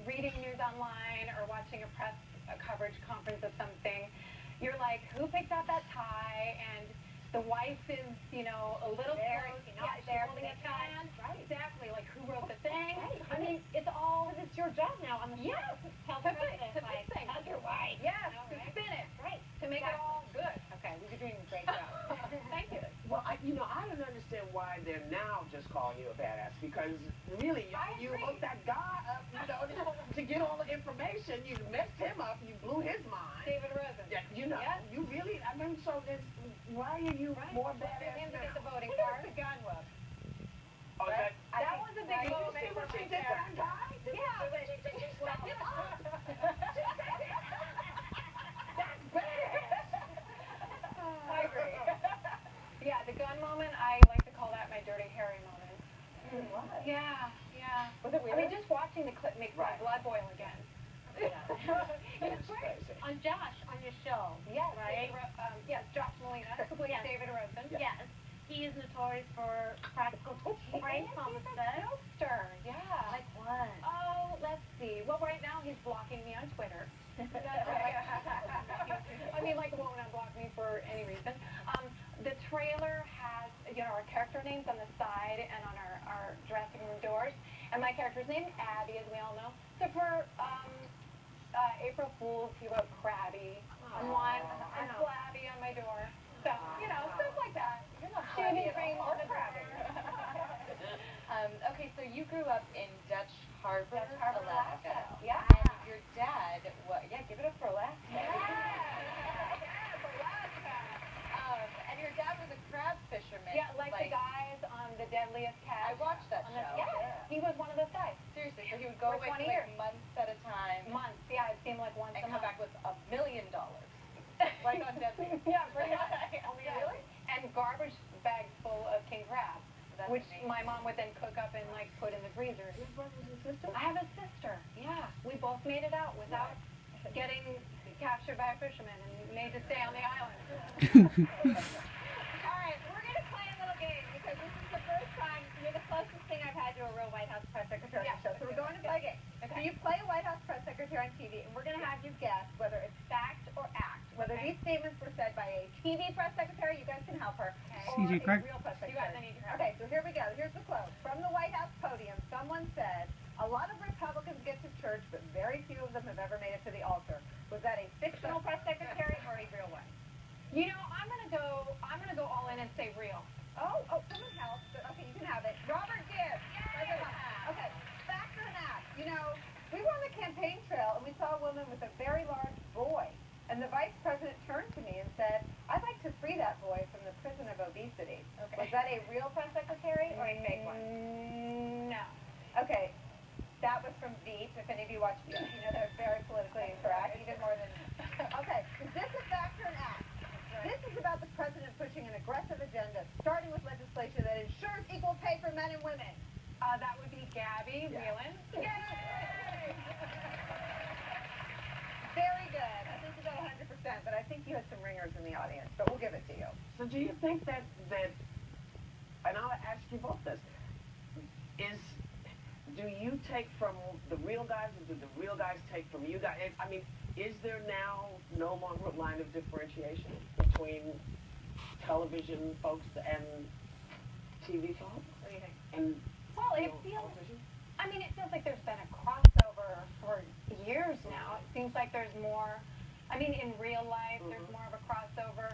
reading news online or watching a press coverage conference of something, you're like, who picked out that tie? And the wife is, a little close. Not She's there holding a pen. Right. Exactly. Like, who wrote the thing? Right. I mean, it's all. Because it's your job now on the show. Yes. Tell the To president, fix things. tell your wife. Yes. You know, To right? spin it. Right. To make it all good. Okay, you're doing a great job. Thank you. Well, I don't understand why they're now just calling you a badass, because really, you hooked that guy up, to get all the information. You messed him up. You blew his mind. David Rosen. Yeah, Yes. you really, so why are you more badass Him to now? get the voting What card. was the gun whoop? Oh, that Was a big Did you moment see for what she my did to that dad. guy? Yeah, but She stepped him up. That's badass. I agree. Yeah, the gun moment, I like to call that my Dirty Harry moment. What? Yeah. Was it weird? I mean, just watching the clip makes my blood boil again. That's crazy. On Josh, on your show. Yes, Right? Yes, Josh Molina, who plays Yes. David Rosen. Yes. He is notorious for practical pranks on the set. Jokester, yeah. Like what? Oh, let's see. Well, right now he's blocking me on Twitter. I mean, like, won't unblock me for any reason. The trailer has, our character names on the side and on our dressing room doors. And my character's name is Abby, as we all know. So for April Fool's, he wrote Crabby on one and Flabby on my door. So, stuff like that. You're not Shooting crabby cream at all. on the Crabby. Okay, so you grew up in Dutch Harbor, Alaska. Yeah. And your dad, give it up for Alaska. And your dad was a crab fisherman. Yeah, like the guys on The Deadliest Catch. I watched that show. Yeah, he was one of those guys. Seriously, so he would go For away 20 for years. months at a time. Months, yeah, it seemed like once And a come month. back with $1 million. Like on Deadly. Yeah, pretty much. Yeah. Really? And garbage bags full of king crab, That's which amazing. my mom would then cook up and put in the freezer. Your brothers and sisters? I have a sister. Yeah, we both made it out without getting captured by a fisherman and made to stay on the island. All right, we're going to play a little game because this is the first time, you're the closest thing I've had to a real White House press secretary on the show. So we're going to play a game. So you play a White House press secretary on TV, and we're going to have you guess whether it's fact or act. Whether these statements were said by a TV press secretary, you guys can help her, or a real press secretary. You guys, I need your help. Okay, so here we go. Here's the quote. From the White House podium, someone said, "A lot of Republicans get to church, but very few of them have ever made it to the altar." Was that a fictional press secretary or a real one? I'm gonna go all in and say real. Oh, someone help. Okay, you can have it. Robert Gibbs. Okay, fact or act? We were on the campaign trail and we saw a woman with a very large boy. And the vice president turned to me and said, "I'd like to free that boy from the prison of obesity." Okay. Was that a real press secretary or a fake one? No. Okay, that was from Veep. If any of you watch Veep, you know they're very politically incorrect, even more than... Okay, is this a fact or an act? This is about the president pushing an aggressive agenda, starting with legislation that ensures equal pay for men and women. That would be Gabby Whelan. Yay! Very good. I think you got 100%, but I think you had some ringers in the audience, but we'll give it to you. So do you think that, and I'll ask you both this, do you take from the real guys or do the real guys take from you guys? I mean, is there now no longer a line of differentiation between television folks and TV folks? What do you think? And Well, it television? feels like there's been a crossover for years now. It seems like there's more, in real life, there's more of a crossover.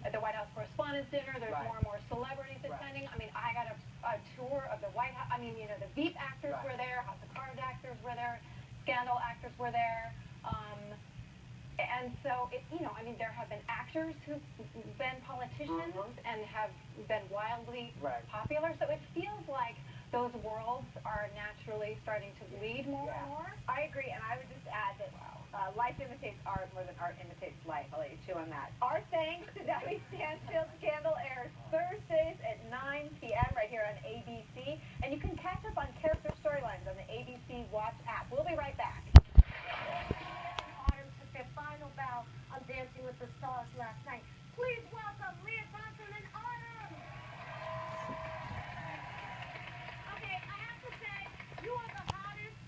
At the White House Correspondents' Dinner, there's more and more celebrities attending. I got a tour of the White House. The Veep actors were there, House of Cards actors were there, Scandal actors were there. And so, there have been actors who've been politicians and have been wildly popular. So it feels like those worlds are naturally starting to bleed more and more. I agree, and I would just add that life imitates art more than art imitates life. I'll let you chew on that. Our Thanks to Debbie Stansfield Scandal airs Thursdays at 9 p.m. right here on ABC, and you can catch up on character storylines on the ABC Watch app. We'll be right back. Autumn took their final bow on Dancing with the Stars last night. Please welcome Leah Thompson and Autumn. Okay, I have to say, you are the hottest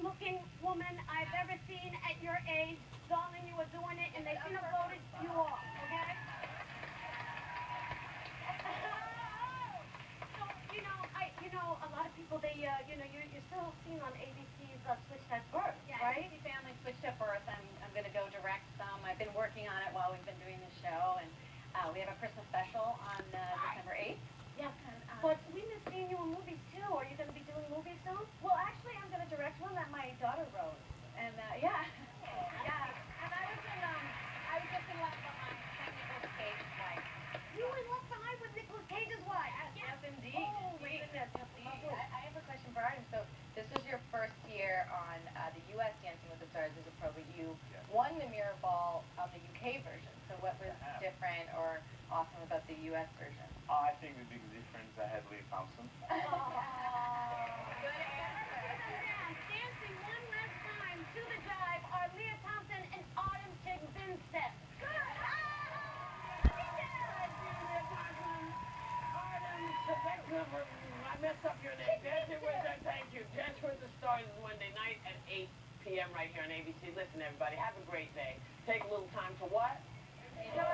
looking woman I've ever seen at your age. Darling, you were doing it, and they shouldn't have voted you off, okay? So, a lot of people, they, you're still seen on ABC's Switched at Birth, right? ABC Family Switched at Birth. I'm going to go direct some. I've been working on it while we've been doing the show, and we have a Christmas special on December 8th. Yes, but we miss seeing you in movies, too. Are you going to be doing movies soon? Well, actually, I'm going to direct one that my daughter wrote, and yeah. And I was just in Left Behind playing Nicolas Cage's wife. You were Left Behind with Nicolas Cage's wife. Yes, indeed. Oh, my Indeed. goodness. Indeed. I have a question for Artem. So this was your first year on the U.S. Dancing with the Stars as a pro, but you won the Mirror Ball on the UK version. So what was different or awesome about the U.S. version? I think the big difference, I had Leah Thompson. Good answer. Dancing one last time to the jive are Leah Thompson and Autumn Chick Vincent. Good. I messed up your name. Thank you. Dance with the Stars is Monday night at 8 p.m. right here on ABC. Listen, everybody, have a great day. Take a little time to what? Enjoy